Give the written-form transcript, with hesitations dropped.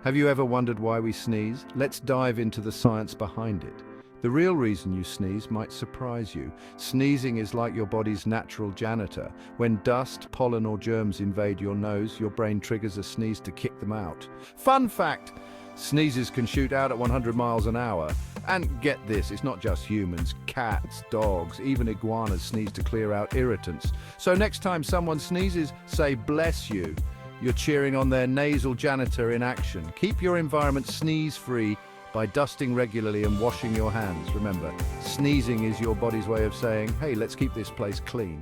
Have you ever wondered why we sneeze? Let's dive into the science behind it. The real reason you sneeze might surprise you. Sneezing is like your body's natural janitor. When dust, pollen or germs invade your nose, your brain triggers a sneeze to kick them out. Fun fact, sneezes can shoot out at 100 miles an hour. And get this, it's not just humans, cats, dogs, even iguanas sneeze to clear out irritants. So next time someone sneezes, say bless you. You're cheering on their nasal janitor in action. Keep your environment sneeze-free by dusting regularly and washing your hands. Remember, sneezing is your body's way of saying, hey, let's keep this place clean.